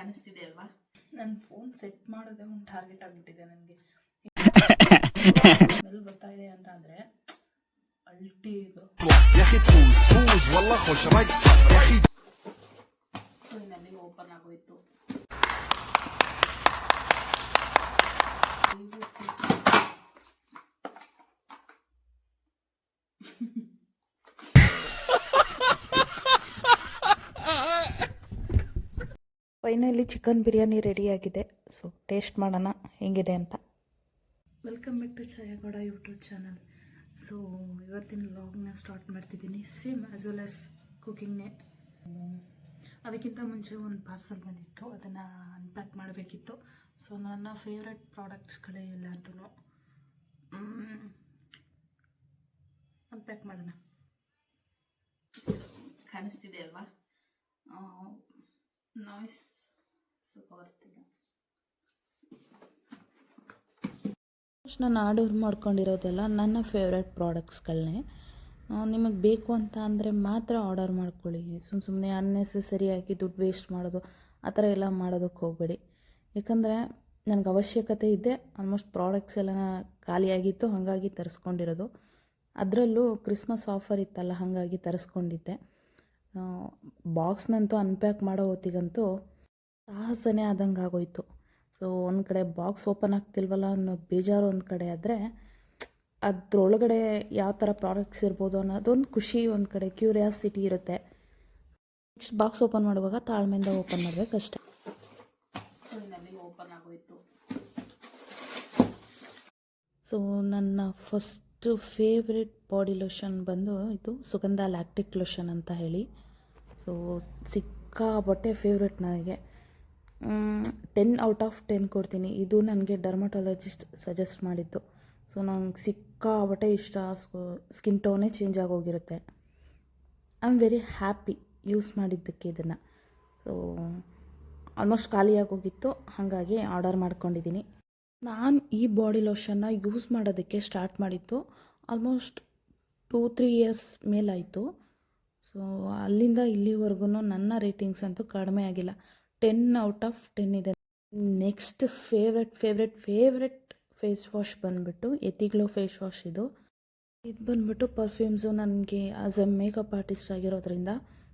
ಕಾಣಿಸ್ತಿದೆ ಅಲ್ವಾ? ನನ್ನ ಫೋನ್ ಸೆಟ್ ಮಾಡೋದೇ ಒಂದು ಟಾರ್ಗೆಟ್ ಆಗಿಬಿಟ್ಟಿದೆ ನನಗೆ. ಸ್ಮೆಲ್ ಬರ್ತಾ ಇದೆ ಅಂತ ಅಂದರೆ ಅಲ್ಟಿ ಇದು. ಫೈನಲಿ ಓಪನ್ ಆಗೋಯ್ತು. ಫೈನಲಿ ಚಿಕನ್ ಬಿರಿಯಾನಿ ರೆಡಿಯಾಗಿದೆ. ಸೊ ಟೇಸ್ಟ್ ಮಾಡೋಣ ಹೇಗಿದೆ ಅಂತ. Welcome back to Chhaya Gowda YouTube channel. So ಇವತ್ತಿನ ವ್ಲಾಗ್ನ ಸ್ಟಾರ್ಟ್ ಮಾಡ್ತಿದ್ದೀನಿ, ಸೇಮ್ ಆ್ಯಸ್ ವೆಲ್ ಆಸ್ ಕುಕಿಂಗ್ನೇ. ಅದಕ್ಕಿಂತ ಮುಂಚೆ ಒಂದು ಪಾರ್ಸಲ್ ಬಂದಿತ್ತು, ಅದನ್ನು ಅನ್ಪ್ಯಾಕ್ ಮಾಡಬೇಕಿತ್ತು. ಸೊ ನನ್ನ ಫೇವ್ರೆಟ್ ಪ್ರಾಡಕ್ಟ್ಸ್ಗಳೇ ಎಲ್ಲದೂ ಅನ್ಪ್ಯಾಕ್ ಮಾಡೋಣ. ಕಾಣಿಸ್ತಿದೆ ಅಲ್ವಾ? ನಾಯ್ಸ್ ಸ್ವಲ್ಪ ಬರ್ತಿಲ್ಲ. ನಾನು ಆರ್ಡರ್ ಮಾಡ್ಕೊಂಡಿರೋದೆಲ್ಲ ನನ್ನ ಫೇವ್ರೆಟ್ ಪ್ರಾಡಕ್ಟ್ಸ್ಗಳನ್ನೇ. ನಿಮಗೆ ಬೇಕು ಅಂತ ಅಂದರೆ ಮಾತ್ರ ಆರ್ಡರ್ ಮಾಡ್ಕೊಳ್ಳಿ. ಸುಮ್ಮನೆ ಅನ್ನೆಸೆಸರಿಯಾಗಿ ದುಡ್ಡು ವೇಸ್ಟ್ ಮಾಡೋದು ಆ ಥರ ಎಲ್ಲ ಮಾಡೋದಕ್ಕೆ ಹೋಗಬೇಡಿ. ಯಾಕಂದರೆ ನನಗೆ ಅವಶ್ಯಕತೆ ಇದೆ. ಆಲ್ಮೋಸ್ಟ್ ಪ್ರಾಡಕ್ಟ್ಸ್ ಎಲ್ಲ ಖಾಲಿಯಾಗಿತ್ತು, ಹಾಗಾಗಿ ತರಿಸ್ಕೊಂಡಿರೋದು. ಅದರಲ್ಲೂ ಕ್ರಿಸ್ಮಸ್ ಆಫರ್ ಇತ್ತಲ್ಲ, ಹಾಗಾಗಿ ತರಿಸ್ಕೊಂಡಿದ್ದೆ. ಬಾಕ್ಸ್ನಂತೂ ಅನ್ಪ್ಯಾಕ್ ಮಾಡೋ ಹೊತ್ತಿಗಂತೂ ಸಾಹಸನೇ ಆದಂಗೆ ಆಗೋಯ್ತು. ಸೊ ಒಂದು ಕಡೆ ಬಾಕ್ಸ್ ಓಪನ್ ಆಗ್ತಿಲ್ವಲ್ಲ ಅನ್ನೋ ಬೇಜಾರು ಒಂದು ಕಡೆ ಆದರೆ, ಅದರೊಳಗಡೆ ಯಾವ ಥರ ಪ್ರಾಡಕ್ಟ್ಸ್ ಇರ್ಬೋದು ಅನ್ನೋದೊಂದು ಖುಷಿ, ಒಂದು ಕಡೆ ಕ್ಯೂರಿಯಾಸಿಟಿ ಇರುತ್ತೆ. ನೆಕ್ಸ್ಟ್ ಬಾಕ್ಸ್ ಓಪನ್ ಮಾಡುವಾಗ ತಾಳ್ಮೆಯಿಂದ ಓಪನ್ ಮಾಡಬೇಕಷ್ಟೆ. ಫೈನಲಿ ಓಪನ್ ಆಗೋಯ್ತು. ಸೊ ನನ್ನ ಫಸ್ಟು ಫೇವ್ರೆಟ್ ಬಾಡಿ ಲೋಷನ್ ಬಂದು ಇದು ಸುಗಂಧ ಲ್ಯಾಕ್ಟಿಕ್ ಲೋಷನ್ ಅಂತ ಹೇಳಿ. ಸೊ ಸಿಕ್ಕಾಪಟ್ಟೆ ಫೇವ್ರೆಟ್ ನನಗೆ. 10/10 ಕೊಡ್ತೀನಿ. ಇದು ನನಗೆ ಡರ್ಮಟಾಲಜಿಸ್ಟ್ ಸಜೆಸ್ಟ್ ಮಾಡಿದ್ದು. ಸೊ ನಂಗೆ ಸಿಕ್ಕಾಪಟ್ಟೆ ಇಷ್ಟ. ಸ್ಕಿನ್ ಟೋನೇ ಚೇಂಜ್ ಆಗೋಗಿರುತ್ತೆ. I am very happy use ಮಾಡಿದ್ದಕ್ಕೆ ಇದನ್ನು. ಸೊ ಆಲ್ಮೋಸ್ಟ್ ಖಾಲಿಯಾಗೋಗಿತ್ತು, ಹಾಗಾಗಿ ಆರ್ಡರ್ ಮಾಡ್ಕೊಂಡಿದ್ದೀನಿ. ನಾನು ಈ ಬಾಡಿ ಲೋಷನ್ನ ಯೂಸ್ ಮಾಡೋದಕ್ಕೆ ಸ್ಟಾರ್ಟ್ ಮಾಡಿದ್ದು ಆಲ್ಮೋಸ್ಟ್ 2-3 ಇಯರ್ಸ್ ಮೇಲಾಯಿತು. ಸೊ ಅಲ್ಲಿಂದ ಇಲ್ಲಿವರೆಗೂ ನನ್ನ ರೇಟಿಂಗ್ಸ್ ಅಂತೂ ಕಡಿಮೆ ಆಗಿಲ್ಲ. 10/10 ಇದೆ. ನೆಕ್ಸ್ಟ್ ಫೇವ್ರೆಟ್ ಫೇಸ್ ವಾಶ್ ಬಂದುಬಿಟ್ಟು ಎತಿಗ್ಲೋ ಫೇಸ್ ವಾಶ್. ಇದು ಬಂದುಬಿಟ್ಟು ಪರ್ಫ್ಯೂಮ್ಸು. ನನಗೆ ಆ್ಯಸ್ ಎ ಮೇಕಪ್ ಆರ್ಟಿಸ್ಟ್ ಆಗಿರೋದ್ರಿಂದ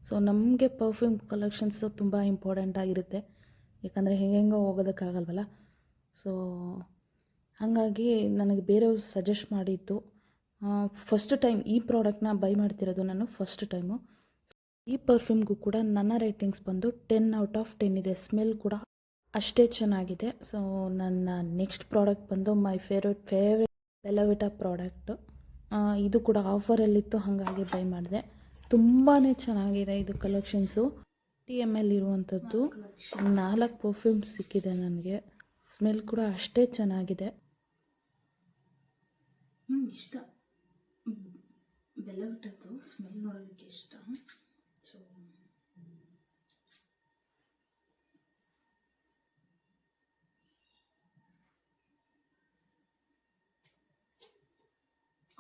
ಸೊ ನಮಗೆ ಪರ್ಫ್ಯೂಮ್ ಕಲೆಕ್ಷನ್ಸು ತುಂಬ ಇಂಪಾರ್ಟೆಂಟ್ ಆಗಿರುತ್ತೆ. ಯಾಕಂದರೆ ಹೆಂಗೋ ಹೋಗೋದಕ್ಕಾಗಲ್ವಲ್ಲ. ಸೊ ಹಾಗಾಗಿ ನನಗೆ ಬೇರೆಯವ್ರು ಸಜೆಸ್ಟ್ ಮಾಡಿದ್ದು. ಫಸ್ಟ್ ಟೈಮ್ ಈ ಪ್ರಾಡಕ್ಟ್ನ ಬೈ ಮಾಡ್ತಿರೋದು ನಾನು ಫಸ್ಟ್ ಟೈಮು. ಈ ಪರ್ಫ್ಯೂಮ್ಗೂ ಕೂಡ ನನ್ನ ರೇಟಿಂಗ್ಸ್ ಬಂದು 10/10 ಇದೆ. ಸ್ಮೆಲ್ ಕೂಡ ಅಷ್ಟೇ ಚೆನ್ನಾಗಿದೆ. ಸೊ ನನ್ನ ನೆಕ್ಸ್ಟ್ ಪ್ರಾಡಕ್ಟ್ ಬಂದು ಮೈ ಫೇವ್ರೆಟ್ ಬೆಲವಿಟಾ ಪ್ರಾಡಕ್ಟು. ಇದು ಕೂಡ ಆಫರಲ್ಲಿತ್ತು, ಹಾಗಾಗಿ ಬೈ ಮಾಡಿದೆ. ತುಂಬಾ ಚೆನ್ನಾಗಿದೆ ಇದು ಕಲೆಕ್ಷನ್ಸು. 50 ml ಇರುವಂಥದ್ದು 4 ಪರ್ಫ್ಯೂಮ್ಸ್ ಸಿಕ್ಕಿದೆ ನನಗೆ. ಸ್ಮೆಲ್ ಕೂಡ ಅಷ್ಟೇ ಚೆನ್ನಾಗಿದೆ. ನಂಗೆ ಇಷ್ಟ ಬೆಲವಿಟದ್ದು ಸ್ಮೆಲ್ ನೋಡೋದಕ್ಕೆ ಇಷ್ಟ. ಸೊ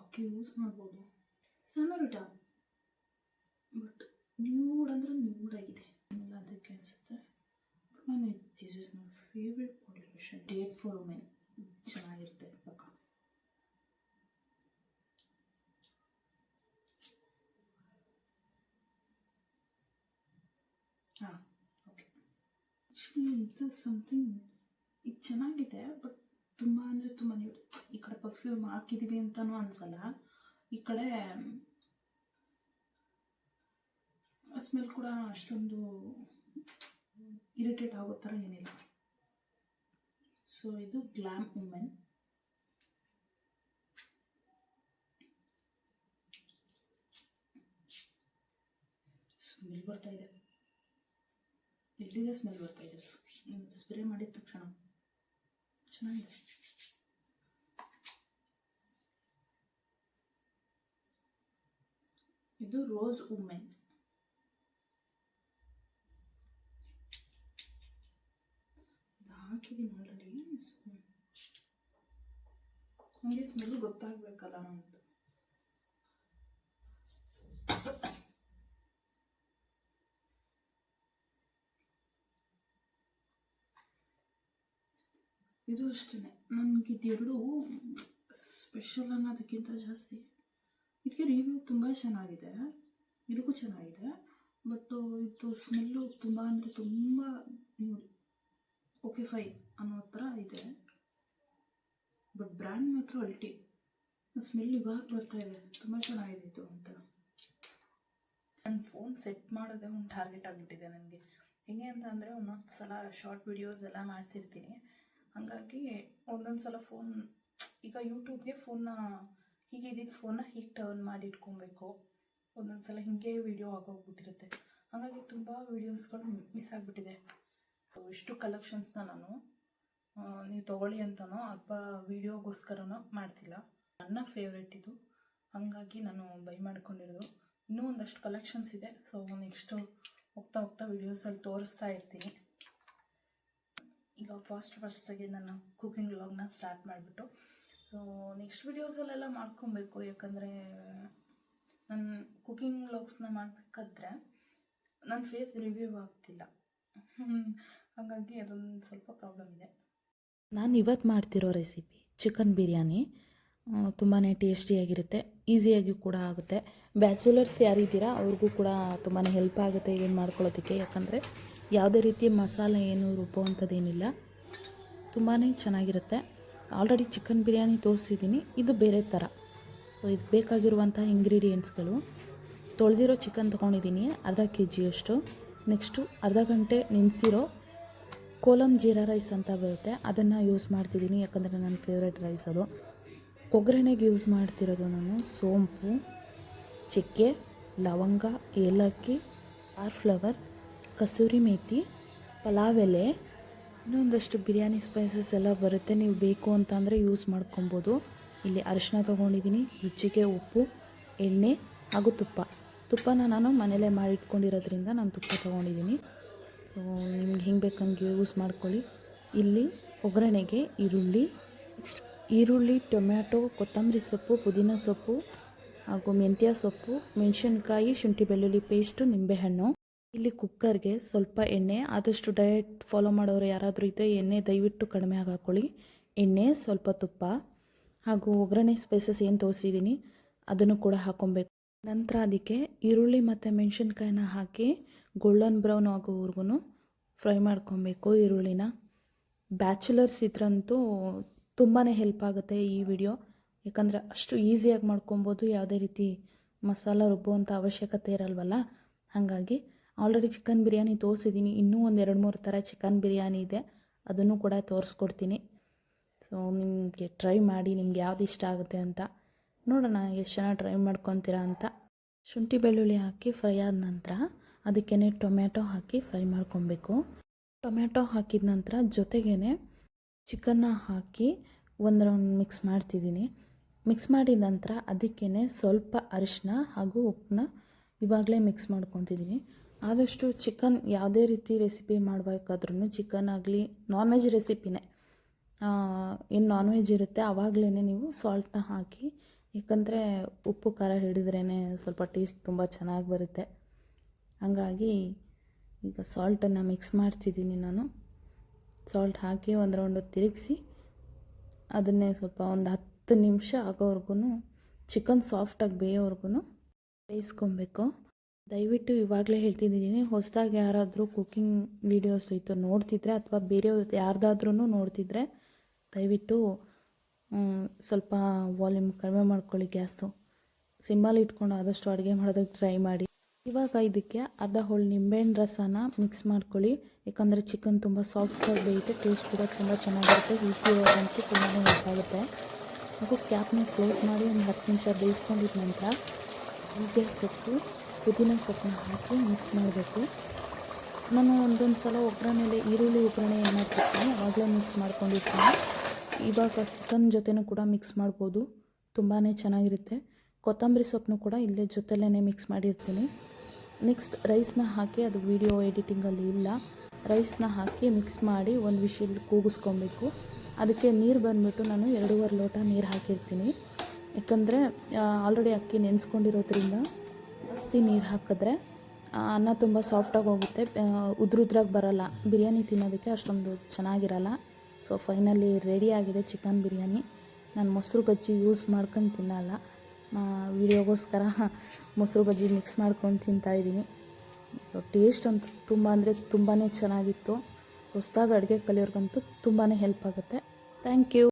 ಓಕೆ, ಯೂಸ್ ಮಾಡ್ಬೋದು. ಸಣ್ಣ ರಿಟ ಬಟ್ ನ್ಯೂಡ್ ಅಂದರೆ ನ್ಯೂಡಾಗಿದೆ ಅದಕ್ಕೆ ಅನಿಸುತ್ತೆ. This is my favourite body lotion, date for women. ಚೆನ್ನಾಗಿರುತ್ತೆ ಪಕ್ಕ. ಹಾಂ, ಓಕೆ. ಆ್ಯಕ್ಚುಲಿ ಇದು ಸಮಥಿಂಗ್ ಇದು ಚೆನ್ನಾಗಿದೆ, ಬಟ್ ತುಂಬ ಅಂದರೆ ತುಂಬ ನ್ಯೂಡ್. ಈ ಕಡೆ ಪರ್ಫ್ಯೂಮ್ ಹಾಕಿದ್ದೀವಿ ಅಂತಲೂ ಅನಿಸಲ್ಲ. ಈ ಕಡೆ ಸ್ಮೆಲ್ ಕೂಡ ಅಷ್ಟೊಂದು ಇರಿಟೇಟ್ ಆಗೋ ಥರ ಏನಿಲ್ಲ. ಸೊ ಇದು ಗ್ಲಾಮ್ ವುಮೆನ್. ಸ್ಮೆಲ್ ಬರ್ತಾ ಇದೆ. ಎಲ್ಲಿದೆ ಸ್ಮೆಲ್ ಬರ್ತಾ ಇದೆ? ಸ್ಪ್ರೇ ಮಾಡಿದ ತಕ್ಷಣ ಚೆನ್ನಾಗಿದೆ. ಇದು ರೋಸ್ ವುಮೆನ್. ಹಾಕಿದ್ದೀನಿ ಆಲ್ರೆಡಿ. ನನಗೆ ಸ್ಮೆಲ್ ಗೊತ್ತಾಗಬೇಕಲ್ಲ ಅಂತ. ಇದು ಅಷ್ಟೇ, ನನಗೆ ಇದೆರಡು ಸ್ಪೆಷಲ್ ಅನ್ನೋದಕ್ಕಿಂತ ಜಾಸ್ತಿ ಇದಕ್ಕೆ ರಿವ್ಯೂ ತುಂಬ ಚೆನ್ನಾಗಿದೆ, ಇದಕ್ಕೂ ಚೆನ್ನಾಗಿದೆ. ಬಟ್ ಇದು ಸ್ಮೆಲ್ಲು ತುಂಬ ಅಂದರೆ ತುಂಬ ನೋಡಿ ಓಕೆ ಫೈನ್ ಅನ್ನೋ ಥರ ಇದೆ. ಬಟ್ ಬ್ರ್ಯಾಂಡ್ ಮಾತ್ರ ಅಲ್ಟಿ. ಸ್ಮೆಲ್ ಇವಾಗ ಬರ್ತಾ ಇದೆ, ತುಂಬ ಚೆನ್ನಾಗಿದೆ ಇದು ಅಂತ. ನನ್ನ ಫೋನ್ ಸೆಟ್ ಮಾಡೋದೇ ಒಂದು ಟಾರ್ಗೆಟ್ ಆಗಿಬಿಟ್ಟಿದೆ ನನಗೆ. ಹೆಂಗೆ ಅಂತ ಅಂದರೆ ಒಂದೊಂದು ಸಲ ಶಾರ್ಟ್ ವಿಡಿಯೋಸ್ ಎಲ್ಲ ಮಾಡ್ತಿರ್ತೀನಿ. ಹಾಗಾಗಿ ಒಂದೊಂದು ಸಲ ಫೋನ್, ಈಗ ಯೂಟ್ಯೂಬ್ಗೆ ಫೋನ್ನ ಹೀಗೆ ಇದ್ದಿದ್ದು ಫೋನ್ನ ಹೀಗೆ ಟರ್ನ್ ಮಾಡಿ ಇಟ್ಕೊಬೇಕು. ಒಂದೊಂದು ಸಲ ಹೀಗೆ ವಿಡಿಯೋ ಆಗೋಗ್ಬಿಟ್ಟಿರುತ್ತೆ. ಹಾಗಾಗಿ ತುಂಬ ವೀಡಿಯೋಸ್ಗಳು ಮಿಸ್ ಆಗಿಬಿಟ್ಟಿದೆ. ಸೊ ಇಷ್ಟು ಕಲೆಕ್ಷನ್ಸ್ನ ನಾನು ನೀವು ತೊಗೊಳ್ಳಿ ಅಂತನೋ ಅಥವಾ ವೀಡಿಯೋಗೋಸ್ಕರನೋ ಮಾಡ್ತಿಲ್ಲ. ನನ್ನ ಫೇವ್ರೆಟ್ ಇದು, ಹಾಗಾಗಿ ನಾನು ಬೈ ಮಾಡ್ಕೊಂಡಿರೋದು. ಇನ್ನೂ ಒಂದಷ್ಟು ಕಲೆಕ್ಷನ್ಸ್ ಇದೆ. ಸೊ ನೆಕ್ಸ್ಟು ಹೋಗ್ತಾ ಹೋಗ್ತಾ ವೀಡಿಯೋಸಲ್ಲಿ ತೋರಿಸ್ತಾ ಇರ್ತೀನಿ. ಈಗ ಫಸ್ಟಾಗಿ ನಾನು ಕುಕಿಂಗ್ ವ್ಲಾಗ್ನ ಸ್ಟಾರ್ಟ್ ಮಾಡಿಬಿಟ್ಟು ಸೊ ನೆಕ್ಸ್ಟ್ ವೀಡಿಯೋಸಲ್ಲೆಲ್ಲ ಮಾಡ್ಕೊಬೇಕು. ಯಾಕಂದರೆ ನನ್ನ ಕುಕಿಂಗ್ ವ್ಲಾಗ್ಸ್ನ ಮಾಡಬೇಕಾದ್ರೆ ನನ್ನ ಫೇಸ್ ರಿವ್ಯೂ ಆಗ್ತಿಲ್ಲ. ಹಾಗಾಗಿ ಅದೊಂದು ಸ್ವಲ್ಪ ಪ್ರಾಬ್ಲಮ್ ಇದೆ. ನಾನು ಇವತ್ತು ಮಾಡ್ತಿರೋ ರೆಸಿಪಿ ಚಿಕನ್ ಬಿರಿಯಾನಿ. ತುಂಬಾ ಟೇಸ್ಟಿಯಾಗಿರುತ್ತೆ, ಈಸಿಯಾಗಿ ಕೂಡ ಆಗುತ್ತೆ. ಬ್ಯಾಚುಲರ್ಸ್ ಯಾರಿದ್ದೀರಾ ಅವ್ರಿಗೂ ಕೂಡ ತುಂಬಾ ಹೆಲ್ಪ್ ಆಗುತ್ತೆ ಇದನ್ನು ಮಾಡ್ಕೊಳ್ಳೋದಕ್ಕೆ. ಯಾಕಂದರೆ ಯಾವುದೇ ರೀತಿ ಮಸಾಲೆ ಏನು ರುಬ್ಬುವಂಥದ್ದೇನಿಲ್ಲ, ತುಂಬಾ ಚೆನ್ನಾಗಿರುತ್ತೆ. ಆಲ್ರೆಡಿ ಚಿಕನ್ ಬಿರಿಯಾನಿ ತೋರಿಸಿದ್ದೀನಿ, ಇದು ಬೇರೆ ಥರ. ಸೊ ಇದು ಬೇಕಾಗಿರುವಂಥ ಇಂಗ್ರೀಡಿಯೆಂಟ್ಸ್ಗಳು: ತೊಳೆದಿರೋ ಚಿಕನ್ ತೊಗೊಂಡಿದ್ದೀನಿ ಅರ್ಧ kg. ನೆಕ್ಸ್ಟು ಅರ್ಧ ಗಂಟೆ ನೆನೆಸಿರೋ ಕೋಲಮ್ ಜೀರಾ ರೈಸ್ ಅಂತ ಬರುತ್ತೆ, ಅದನ್ನು ಯೂಸ್ ಮಾಡ್ತಿದ್ದೀನಿ. ಯಾಕಂದರೆ ನನ್ನ ಫೇವ್ರೆಟ್ ರೈಸ್ ಅದು. ಒಗ್ಗರಣೆಗೆ ಯೂಸ್ ಮಾಡ್ತಿರೋದು ನಾನು ಸೋಂಪು, ಚಕ್ಕೆ, ಲವಂಗ, ಏಲಕ್ಕಿ, ಕಾರ್ನ್ಫ್ಲವರ್, ಕಸೂರಿ ಮೇಥಿ, ಪಲಾವ್ ಎಲೆ, ಇನ್ನೊಂದಷ್ಟು ಬಿರಿಯಾನಿ ಸ್ಪೈಸಸ್ ಎಲ್ಲ ಬರುತ್ತೆ. ನೀವು ಬೇಕು ಅಂತಂದರೆ ಯೂಸ್ ಮಾಡ್ಕೊಬೋದು. ಇಲ್ಲಿ ಅರಿಶಿನ ತೊಗೊಂಡಿದ್ದೀನಿ, ರುಚಿಗೆ ಉಪ್ಪು, ಎಣ್ಣೆ ಹಾಗೂ ತುಪ್ಪನ ನಾನು ಮನೇಲೇ ಮಾಡಿಟ್ಕೊಂಡಿರೋದ್ರಿಂದ ನಾನು ತುಪ್ಪ ತೊಗೊಂಡಿದ್ದೀನಿ. ಸೊ ನಿಮ್ಗೆ ಹೆಂಗೆ ಬೇಕಂಗೆ ಯೂಸ್ ಮಾಡ್ಕೊಳ್ಳಿ. ಇಲ್ಲಿ ಒಗ್ಗರಣೆಗೆ ಈರುಳ್ಳಿ, ಟೊಮ್ಯಾಟೊ, ಕೊತ್ತಂಬರಿ ಸೊಪ್ಪು, ಪುದೀನ ಸೊಪ್ಪು ಹಾಗೂ ಮೆಂತ್ಯ ಸೊಪ್ಪು, ಮೆಣಸಿನ್ಕಾಯಿ, ಶುಂಠಿ ಬೆಳ್ಳುಳ್ಳಿ ಪೇಸ್ಟು, ನಿಂಬೆಹಣ್ಣು. ಇಲ್ಲಿ ಕುಕ್ಕರ್ಗೆ ಸ್ವಲ್ಪ ಎಣ್ಣೆ. ಆದಷ್ಟು ಡಯಟ್ ಫಾಲೋ ಮಾಡೋರು ಯಾರಾದರೂ ಇದ್ದರೆ ಎಣ್ಣೆ ದಯವಿಟ್ಟು ಕಡಿಮೆ ಹಾಕೊಳ್ಳಿ. ಎಣ್ಣೆ, ಸ್ವಲ್ಪ ತುಪ್ಪ ಹಾಗೂ ಒಗ್ಗರಣೆ ಸ್ಪೈಸಸ್ ಏನು ತೋರಿಸಿದ್ದೀನಿ ಅದನ್ನು ಕೂಡ ಹಾಕ್ಕೊಬೇಕು. ನಂತರ ಅದಕ್ಕೆ ಈರುಳ್ಳಿ ಮತ್ತು ಮೆಣಸಿನ್ಕಾಯಿನ ಹಾಕಿ ಗೋಲ್ಡನ್ ಬ್ರೌನ್ ಆಗೋವರೆಗೂ ಫ್ರೈ ಮಾಡ್ಕೊಬೇಕು ಈರುಳ್ಳಿನ. ಬ್ಯಾಚುಲರ್ಸ್ ಇದ್ರಂತೂ ತುಂಬಾ ಹೆಲ್ಪ್ ಆಗುತ್ತೆ ಈ ವಿಡಿಯೋ. ಯಾಕಂದರೆ ಅಷ್ಟು ಈಸಿಯಾಗಿ ಮಾಡ್ಕೊಬೋದು, ಯಾವುದೇ ರೀತಿ ಮಸಾಲ ರುಬ್ಬುವಂಥ ಅವಶ್ಯಕತೆ ಇರಲ್ವಲ್ಲ. ಹಾಗಾಗಿ ಆಲ್ರೆಡಿ ಚಿಕನ್ ಬಿರಿಯಾನಿ ತೋರಿಸಿದ್ದೀನಿ, ಇನ್ನೂ ಒಂದು 2-3 ಥರ ಚಿಕನ್ ಬಿರಿಯಾನಿ ಇದೆ, ಅದನ್ನು ಕೂಡ ತೋರಿಸ್ಕೊಡ್ತೀನಿ. ಸೊ ನಿಮಗೆ ಟ್ರೈ ಮಾಡಿ, ನಿಮ್ಗೆ ಯಾವ್ದು ಇಷ್ಟ ಆಗುತ್ತೆ ಅಂತ ನೋಡೋಣ, ಎಷ್ಟು ಜನ ಟ್ರೈ ಮಾಡ್ಕೊತೀರಾ ಅಂತ. ಶುಂಠಿ ಬೆಳ್ಳುಳ್ಳಿ ಹಾಕಿ ಫ್ರೈ ಆದ ನಂತರ ಅದಕ್ಕೇ ಟೊಮ್ಯಾಟೊ ಹಾಕಿ ಫ್ರೈ ಮಾಡ್ಕೊಬೇಕು. ಟೊಮ್ಯಾಟೊ ಹಾಕಿದ ನಂತರ ಜೊತೆಗೇ ಚಿಕನ್ನ ಹಾಕಿ ಒಂದು ರೌಂಡ್ ಮಿಕ್ಸ್ ಮಾಡ್ತಿದ್ದೀನಿ. ಮಿಕ್ಸ್ ಮಾಡಿದ ನಂತರ ಅದಕ್ಕೇ ಸ್ವಲ್ಪ ಅರಿಶಿನ ಹಾಗೂ ಉಪ್ಪನ್ನ ಇವಾಗಲೇ ಮಿಕ್ಸ್ ಮಾಡ್ಕೊತಿದ್ದೀನಿ. ಆದಷ್ಟು ಚಿಕನ್ ಯಾವುದೇ ರೀತಿ ರೆಸಿಪಿ ಮಾಡಬೇಕಾದ್ರೂ, ಚಿಕನ್ ಆಗಲಿ ನಾನ್ ವೆಜ್ ರೆಸಿಪಿನೇ, ಏನು ನಾನ್ ವೆಜ್ ಇರುತ್ತೆ ಆವಾಗಲೇ ನೀವು ಸಾಲ್ಟನ್ನ ಹಾಕಿ. ಯಾಕಂದರೆ ಉಪ್ಪು ಖಾರ ಹಿಡಿದ್ರೇ ಸ್ವಲ್ಪ ಟೇಸ್ಟ್ ತುಂಬ ಚೆನ್ನಾಗಿ ಬರುತ್ತೆ. ಹಾಗಾಗಿ ಈಗ ಸಾಲ್ಟನ್ನು ಮಿಕ್ಸ್ ಮಾಡ್ತಿದ್ದೀನಿ ನಾನು. ಸಾಲ್ಟ್ ಹಾಕಿ ಒಂದು ರೌಂಡು ತಿರುಗಿಸಿ ಅದನ್ನೇ ಸ್ವಲ್ಪ ಒಂದು 10 ನಿಮಿಷ ಆಗೋವರೆಗೂ, ಚಿಕನ್ ಸಾಫ್ಟಾಗಿ ಬೇಯೋವರೆಗೂ ಬೇಯಿಸ್ಕೊಬೇಕು. ದಯವಿಟ್ಟು ಇವಾಗಲೇ ಹೇಳ್ತಿದ್ದೀನಿ, ಹೊಸದಾಗಿ ಯಾರಾದರೂ ಕುಕ್ಕಿಂಗ್ ವೀಡಿಯೋಸ್ ಇತ್ತು ನೋಡ್ತಿದ್ರೆ ಅಥವಾ ಬೇರೆಯವ್ರು ಯಾರ್ದಾದ್ರೂ ನೋಡ್ತಿದ್ರೆ ದಯವಿಟ್ಟು ಸ್ವಲ್ಪ ವಾಲ್ಯೂಮ್ ಕಡಿಮೆ ಮಾಡ್ಕೊಳ್ಳಿ ಗ್ಯಾಸ್ದು. ಸಿಮ್ಮಲ್ಲಿ ಇಟ್ಕೊಂಡು ಆದಷ್ಟು ಅಡುಗೆ ಮಾಡೋದಕ್ಕೆ ಟ್ರೈ ಮಾಡಿ. ಇವಾಗ ಇದಕ್ಕೆ ಅರ್ಧ ಹೋಳು ನಿಂಬೆಹಣ್ಣು ರಸನ ಮಿಕ್ಸ್ ಮಾಡ್ಕೊಳ್ಳಿ. ಯಾಕಂದರೆ ಚಿಕನ್ ತುಂಬ ಸಾಫ್ಟಾಗಿ ಬೇಯುತ್ತೆ, ಟೇಸ್ಟ್ ಕೂಡ ತುಂಬ ಚೆನ್ನಾಗಿರುತ್ತೆ. ಹೀಟ್ ಇರೋದಂತೂ ತುಂಬಾ ಹೆಲ್ಪಾಗುತ್ತೆ. ಹಾಗೂ ಕ್ಯಾಪ್ನ ಕ್ಲೋಸ್ ಮಾಡಿ ಒಂದು 10 ನಿಮಿಷ ಬೇಯಿಸ್ಕೊಂಡಿದ್ದ ನಂತರ ಹೀಗೆ ಸೊಪ್ಪು, ಪುದೀನ ಸೊಪ್ಪನ್ನ ಹಾಕಿ ಮಿಕ್ಸ್ ಮಾಡಬೇಕು. ನಾನು ಒಂದೊಂದು ಸಲ ಒಗ್ಗರಣೆಲೆ ಈರುಳ್ಳಿ ಒಗ್ಗರಣೆ ಏನು ಮಾಡ್ತಿರ್ತೀನಿ ಆವಾಗಲೇ ಮಿಕ್ಸ್ ಮಾಡ್ಕೊಂಡಿರ್ತೀನಿ. ಇವಾಗ ಚಿಕನ್ ಜೊತೆನೂ ಕೂಡ ಮಿಕ್ಸ್ ಮಾಡ್ಬೋದು, ತುಂಬಾ ಚೆನ್ನಾಗಿರುತ್ತೆ. ಕೊತ್ತಂಬರಿ ಸೊಪ್ಪನ್ನು ಕೂಡ ಇಲ್ಲೇ ಜೊತೆಲೇ ಮಿಕ್ಸ್ ಮಾಡಿರ್ತೀನಿ. ನೆಕ್ಸ್ಟ್ ರೈಸ್ನ ಹಾಕಿ, ಅದು ವಿಡಿಯೋ ಎಡಿಟಿಂಗಲ್ಲಿ ಇಲ್ಲ, ರೈಸ್ನ ಹಾಕಿ ಮಿಕ್ಸ್ ಮಾಡಿ ಒಂದು ವಿಶಿಲ್ ಕೂಗಿಸ್ಕೊಬೇಕು. ಅದಕ್ಕೆ ನೀರು ಬಂದುಬಿಟ್ಟು ನಾನು 2.5 ಲೋಟ ನೀರು ಹಾಕಿರ್ತೀನಿ. ಯಾಕಂದರೆ ಆಲ್ರೆಡಿ ಅಕ್ಕಿ ನೆನೆಸ್ಕೊಂಡಿರೋದ್ರಿಂದ ಜಾಸ್ತಿ ನೀರು ಹಾಕಿದ್ರೆ ಅನ್ನ ತುಂಬ ಸಾಫ್ಟಾಗಿ ಹೋಗುತ್ತೆ, ಉದ್ರುದ್ರಾಗಿ ಬರೋಲ್ಲ, ಬಿರಿಯಾನಿ ತಿನ್ನೋದಕ್ಕೆ ಅಷ್ಟೊಂದು ಚೆನ್ನಾಗಿರಲ್ಲ. ಸೊ ಫೈನಲಿ ರೆಡಿ ಆಗಿದೆ ಚಿಕನ್ ಬಿರಿಯಾನಿ. ನಾನು ಮೊಸರು ಬಜ್ಜಿ ಯೂಸ್ ಮಾಡ್ಕೊಂಡು ತಿನ್ನಲ್ಲ, ವೀಡಿಯೋಗೋಸ್ಕರ ಮೊಸರು ಬಜ್ಜಿ ಮಿಕ್ಸ್ ಮಾಡ್ಕೊಂಡು ತಿಂತಾಯಿದ್ದೀನಿ. ಸೊ ಟೇಸ್ಟ್ ಅಂತೂ ತುಂಬ ಅಂದರೆ ತುಂಬಾ ಚೆನ್ನಾಗಿತ್ತು. ಹೊಸ್ದಾಗಿ ಅಡುಗೆ ಕಲಿಯೋರ್ಗಂತೂ ತುಂಬಾ ಹೆಲ್ಪ್ ಆಗುತ್ತೆ. Thank you.